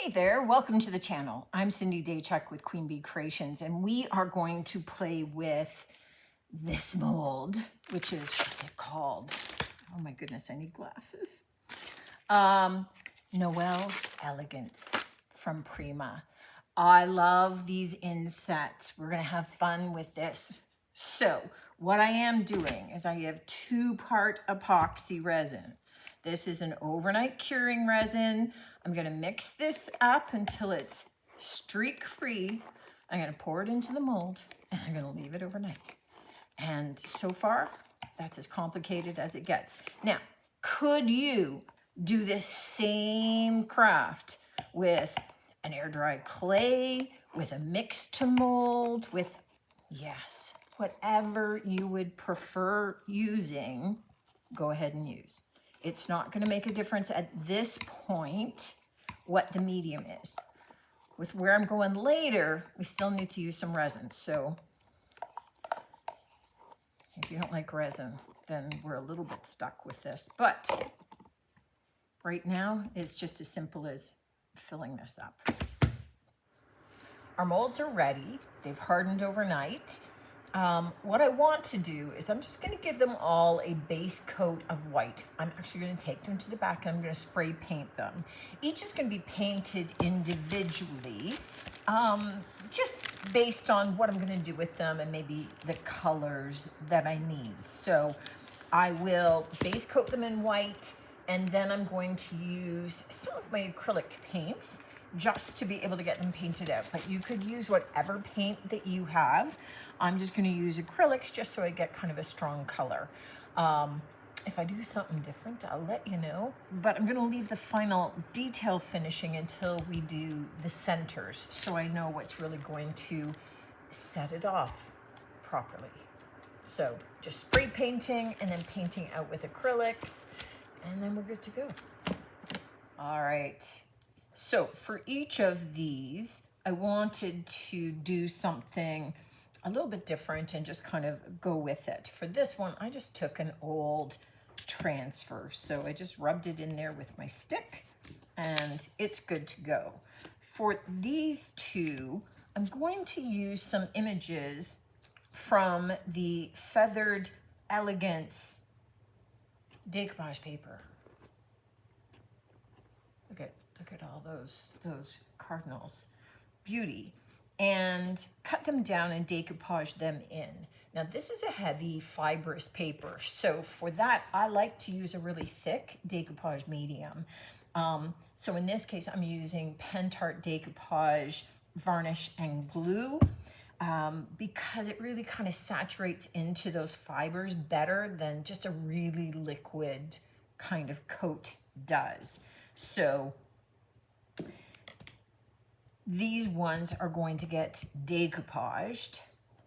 Hey there, welcome to the channel. I'm Cindy Daychuck with Queen Bee Creations, and we are going to play with this mold, which is, what's it called? Oh my goodness, I need glasses. Noel Elegance from Prima. I love these insets. We're gonna have fun with this. So what I am doing is I have 2-part epoxy resin. This is an overnight curing resin. I'm gonna mix this up until it's streak-free. I'm gonna pour it into the mold and I'm gonna leave it overnight. And so far, that's as complicated as it gets. Now, could you do this same craft with an air dry clay, with a mix to mold, with, yes, whatever you would prefer using, go ahead and use. It's not going to make a difference at this point what the medium is. With where I'm going later, we still need to use some resin. So if you don't like resin, then we're a little bit stuck with this. But right now, it's just as simple as filling this up. Our molds are ready. They've hardened overnight. What I want to do is I'm just going to give them all a base coat of white. I'm actually going to take them to the back and I'm going to spray paint them. Each is going to be painted individually, just based on what I'm going to do with them and maybe the colors that I need. So I will base coat them in white, and then I'm going to use some of my acrylic paints just to be able to get them painted out. But you could use whatever paint that you have. I'm just going to use acrylics just so I get kind of a strong color. If I do something different, I'll let you know. But I'm going to leave the final detail finishing until we do the centers, so I know what's really going to set it off properly. So just spray painting and then painting out with acrylics, and then we're good to go. All right. So for each of these, I wanted to do something a little bit different and just kind of go with it. For this one, I just took an old transfer. So I just rubbed it in there with my stick and it's good to go. For these two, I'm going to use some images from the Feathered Elegance decoupage paper. Look at all those cardinals. Beauty. And cut them down and decoupage them in. Now this is a heavy fibrous paper, so for that I like to use a really thick decoupage medium. So in this case I'm using Pentart decoupage varnish and glue, because it really kind of saturates into those fibers better than just a really liquid kind of coat does. So these ones are going to get decoupaged.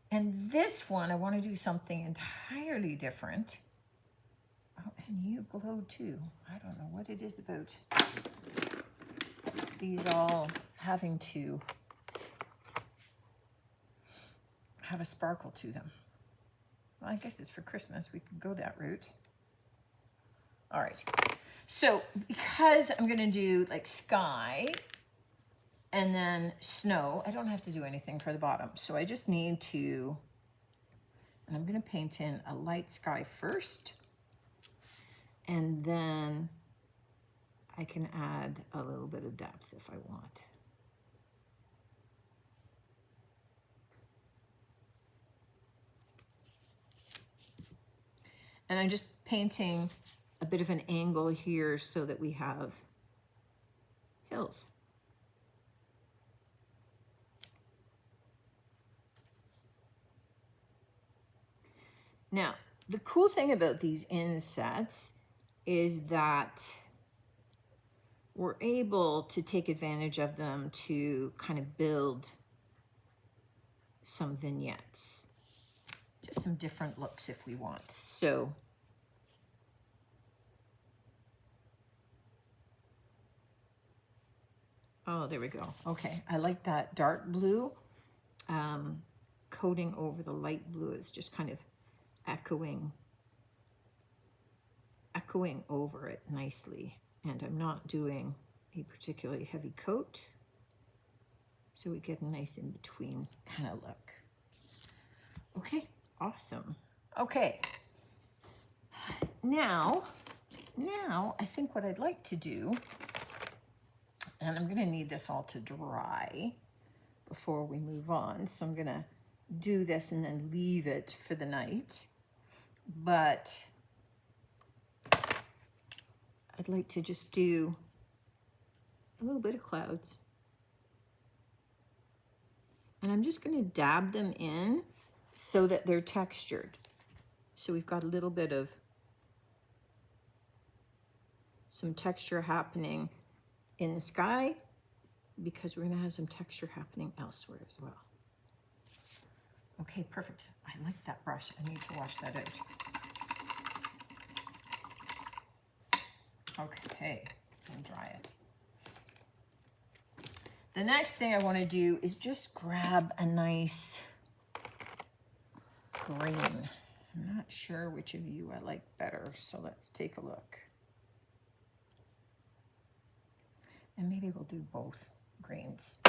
And this one, I want to do something entirely different. Oh, and you glow too. I don't know what it is about these all having to have a sparkle to them. Well, I guess it's for Christmas. We could go that route. All right. So because I'm going to do like sky and then snow, I don't have to do anything for the bottom. So I just need to, and I'm going to paint in a light sky first, and then I can add a little bit of depth if I want. And I'm just painting a bit of an angle here so that we have hills. Now, the cool thing about these insets is that we're able to take advantage of them to kind of build some vignettes, just some different looks if we want. So oh, there we go. Okay, I like that dark blue coating over the light blue. It's just kind of echoing over it nicely. And I'm not doing a particularly heavy coat, so we get a nice in-between kind of look. Okay, awesome. Okay, now I think what I'd like to do, and I'm gonna need this all to dry before we move on, so I'm gonna do this and then leave it for the night, but I'd like to just do a little bit of clouds. And I'm just gonna dab them in so that they're textured. So we've got a little bit of some texture happening in the sky, because we're gonna have some texture happening elsewhere as well. Okay, perfect. I like that brush. I need to wash that out. Okay, and dry it. The next thing I want to do is just grab a nice green. I'm not sure which of you I like better, so let's take a look. And maybe we'll do both greens.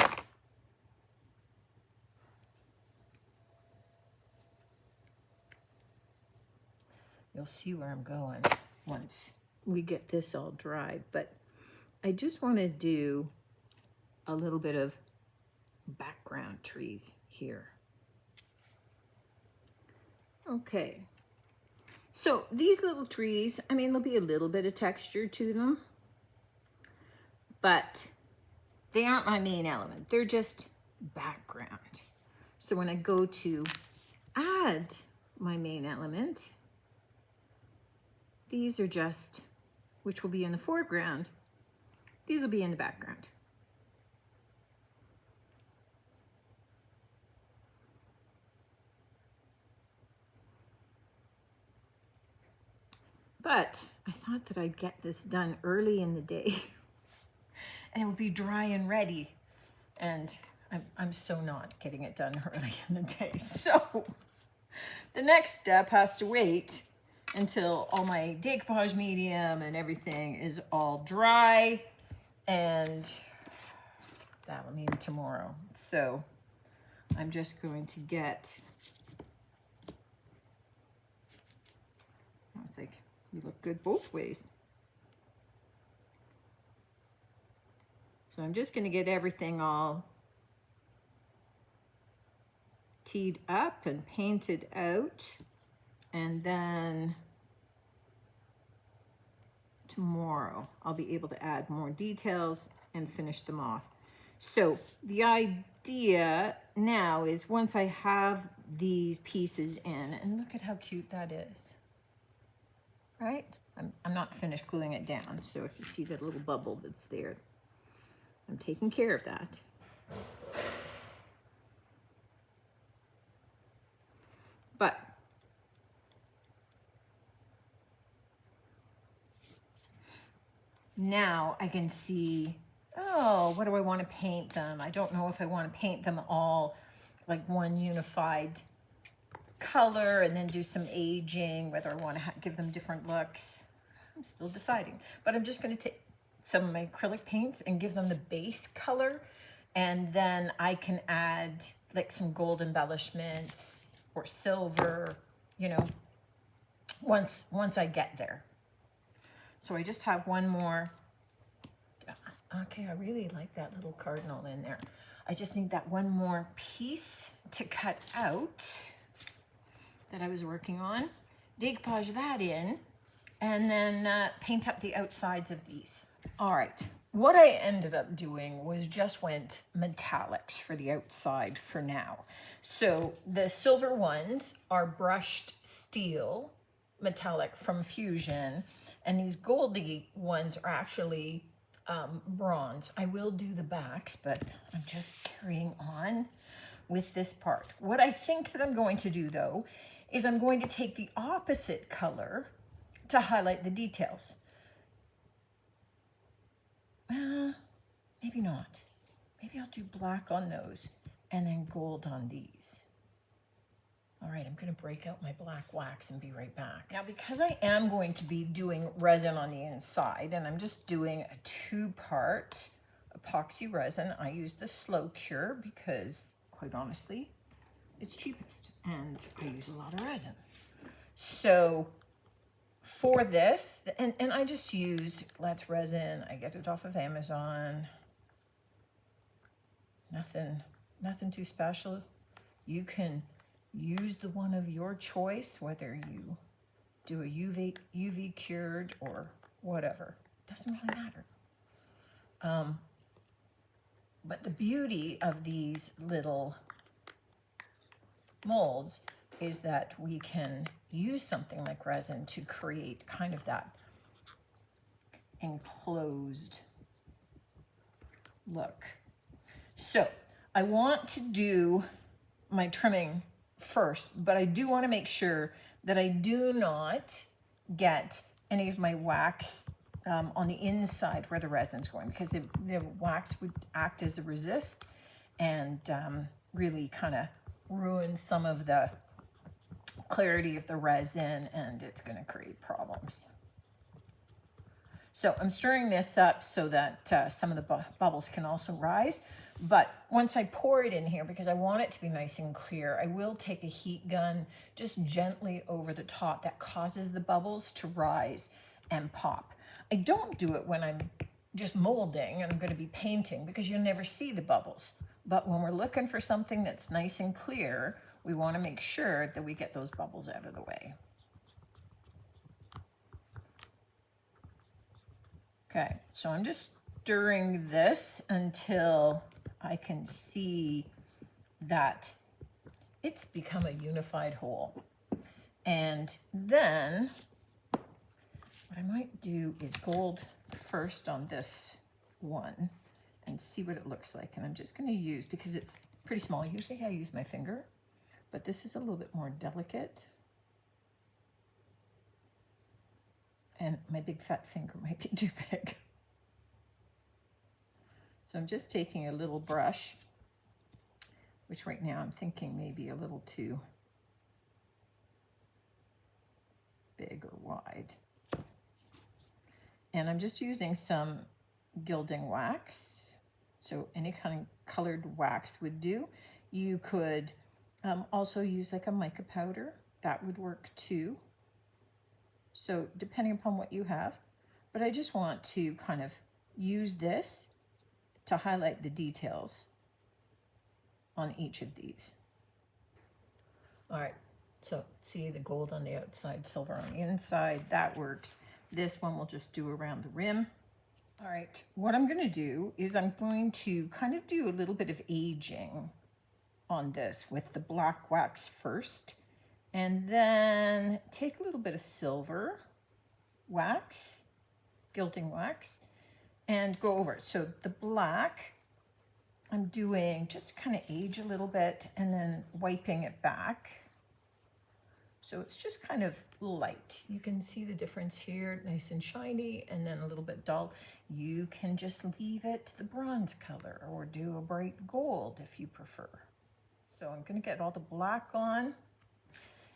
You'll see where I'm going once we get this all dried, but I just want to do a little bit of background trees here. Okay, so these little trees, I mean, there'll be a little bit of texture to them, but they aren't my main element. They're just background. So when I go to add my main element, these are just, which will be in the foreground, these will be in the background. But I thought that I'd get this done early in the day and it would be dry and ready. And I'm so not getting it done early in the day. So the next step has to wait until all my decoupage medium and everything is all dry, and that will mean tomorrow. So I'm just going to get, I was like, you look good both ways. So I'm just going to get everything all teed up and painted out, and then tomorrow I'll be able to add more details and finish them off. So the idea now is, once I have these pieces in, and look at how cute that is, right? I'm not finished gluing it down, so if you see that little bubble that's there, I'm taking care of that. But now I can see, oh, what do I want to paint them? I don't know if I want to paint them all like one unified color and then do some aging, whether I want to give them different looks. I'm still deciding, but I'm just going to take some of my acrylic paints and give them the base color, and then I can add like some gold embellishments or silver, you know, once I get there. So I just have one more. Okay, I really like that little cardinal in there. I just need that one more piece to cut out that I was working on, decoupage that in, and then paint up the outsides of these. All right, what I ended up doing was just went metallics for the outside for now. So the silver ones are brushed steel metallic from Fusion, and these goldy ones are actually bronze. I will do the backs, but I'm just carrying on with this part. What I think that I'm going to do, though, is I'm going to take the opposite color to highlight the details. Maybe not. Maybe I'll do black on those and then gold on these. All right, I'm gonna break out my black wax and be right back. Now, because I am going to be doing resin on the inside, and I'm just doing a 2-part epoxy resin, I use the slow cure because, quite honestly, it's cheapest, and I use a lot of resin. So for this, and I just use Let's Resin. I get it off of Amazon. Nothing too special. You can use the one of your choice, whether you do a UV cured or whatever. Doesn't really matter. But the beauty of these little molds is that we can use something like resin to create kind of that enclosed look. So I want to do my trimming first, but I do want to make sure that I do not get any of my wax on the inside where the resin's going, because the wax would act as a resist and really kind of ruin some of the clarity of the resin, and it's going to create problems. So I'm stirring this up so that some of the bubbles can also rise. But once I pour it in here, because I want it to be nice and clear, I will take a heat gun just gently over the top. That causes the bubbles to rise and pop. I don't do it when I'm just molding and I'm going to be painting, because you'll never see the bubbles. But when we're looking for something that's nice and clear, we want to make sure that we get those bubbles out of the way. Okay, so I'm just stirring this until I can see that it's become a unified whole. And then what I might do is gold first on this one and see what it looks like. And I'm just going to use, because it's pretty small, usually I use my finger, but this is a little bit more delicate. And my big fat finger might be too big. So I'm just taking a little brush, which right now I'm thinking maybe a little too big or wide. And I'm just using some gilding wax. So any kind of colored wax would do. You could also use like a mica powder. That would work too. So depending upon what you have. But I just want to kind of use this to highlight the details on each of these. All right, so see the gold on the outside, silver on the inside, that works. This one we'll just do around the rim. All right, what I'm gonna do is I'm going to kind of do a little bit of aging on this with the black wax first, and then take a little bit of silver wax, gilding wax, and go over it. So the black, I'm doing just kind of age a little bit and then wiping it back. So it's just kind of light. You can see the difference here, nice and shiny, and then a little bit dull. You can just leave it the bronze color or do a bright gold if you prefer. So I'm gonna get all the black on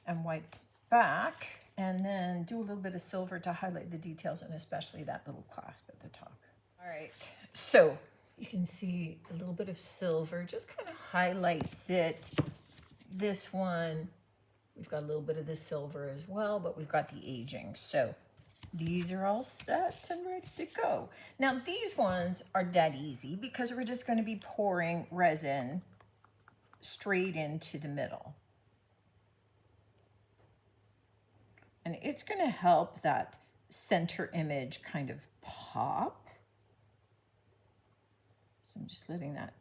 and wiped back, and then do a little bit of silver to highlight the details, and especially that little clasp at the top. All right, so you can see a little bit of silver just kind of highlights it. This one, we've got a little bit of the silver as well, but we've got the aging. So these are all set and ready to go. Now these ones are dead easy because we're just going to be pouring resin straight into the middle. And it's going to help that center image kind of pop. So I'm just letting that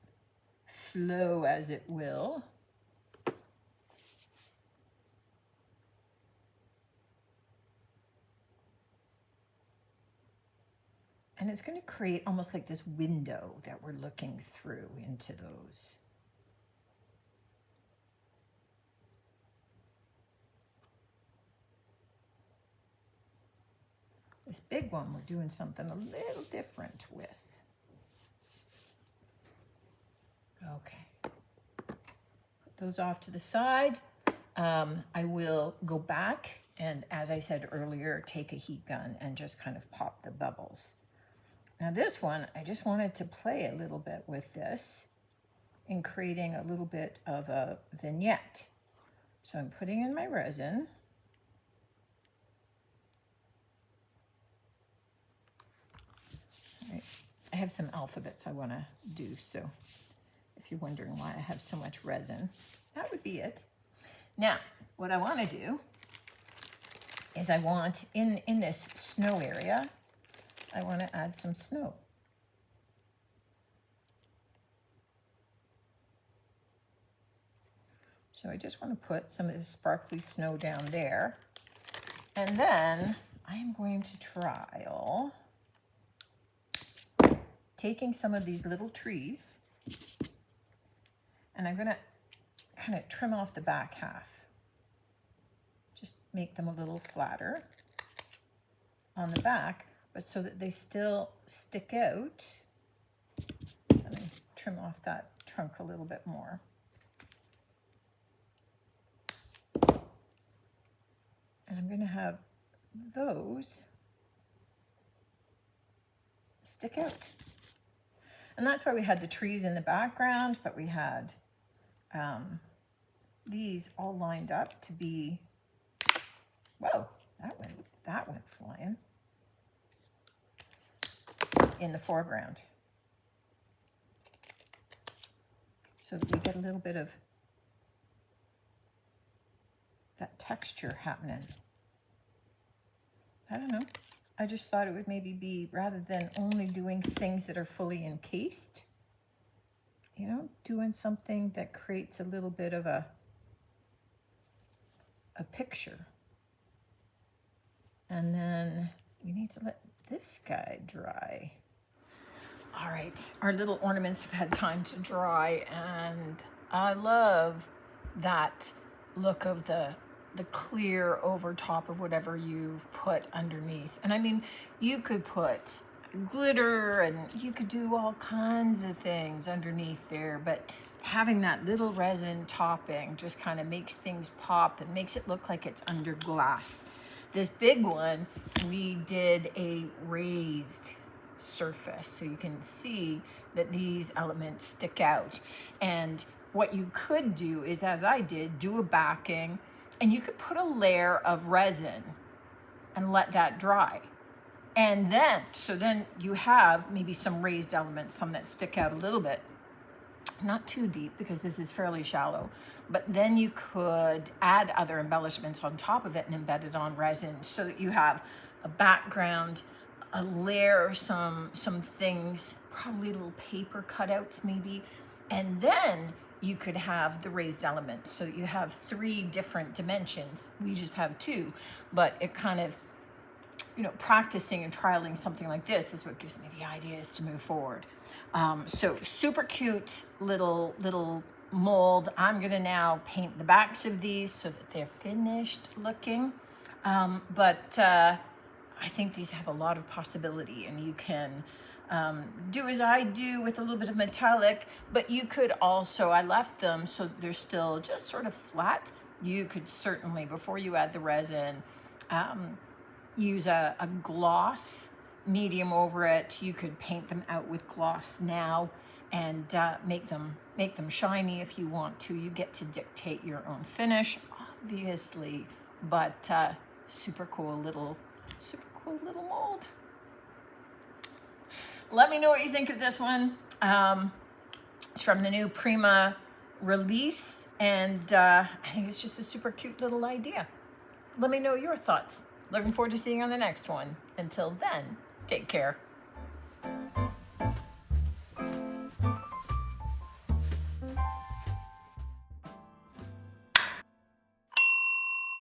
flow as it will. And it's going to create almost like this window that we're looking through into those. This big one, we're doing something a little different with. Okay. Put those off to the side. I will go back and, as I said earlier, take a heat gun and just kind of pop the bubbles. Now this one, I just wanted to play a little bit with this in creating a little bit of a vignette. So I'm putting in my resin. All right. I have some alphabets I want to do, so if you're wondering why I have so much resin, that would be it. Now, what I want to do is I want, in this snow area, I want to add some snow. So I just want to put some of this sparkly snow down there. And then I am going to trial taking some of these little trees, and I'm going to kind of trim off the back half. Just make them a little flatter on the back, but so that they still stick out. Let me trim off that trunk a little bit more. And I'm going to have those stick out. And that's why we had the trees in the background, but we had these all lined up to be, whoa, that went flying, in the foreground. So that we get a little bit of that texture happening. I don't know. I just thought it would maybe be, rather than only doing things that are fully encased, you know, doing something that creates a little bit of a picture. And then we need to let this guy dry. All right, our little ornaments have had time to dry, and I love that look of the clear over top of whatever you've put underneath. And I mean, you could put glitter and you could do all kinds of things underneath there, but having that little resin topping just kind of makes things pop and makes it look like it's under glass. This big one, we did a raised surface, so you can see that these elements stick out. And what you could do is, as I did, do a backing, and you could put a layer of resin and let that dry. And then, so then you have maybe some raised elements, some that stick out a little bit, not too deep because this is fairly shallow, but then you could add other embellishments on top of it and embed it on resin so that you have a background, a layer, some things, probably little paper cutouts maybe, and then you could have the raised elements. So you have 3 different dimensions. We just have 2, but it kind of, you know, practicing and trialing something like this is what gives me the ideas to move forward. So super cute little mold. I'm gonna now paint the backs of these so that they're finished looking. But I think these have a lot of possibility, and you can do as I do with a little bit of metallic, but you could also, I left them so they're still just sort of flat. You could certainly, before you add the resin, use a gloss medium over it. You could paint them out with gloss now and make them shiny if you want to. You get to dictate your own finish, obviously, but super cool little mold. Let me know what you think of this one. It's from the new Prima release, and I think it's just a super cute little idea. Let me know your thoughts. Looking forward to seeing you on the next one. Until then, take care.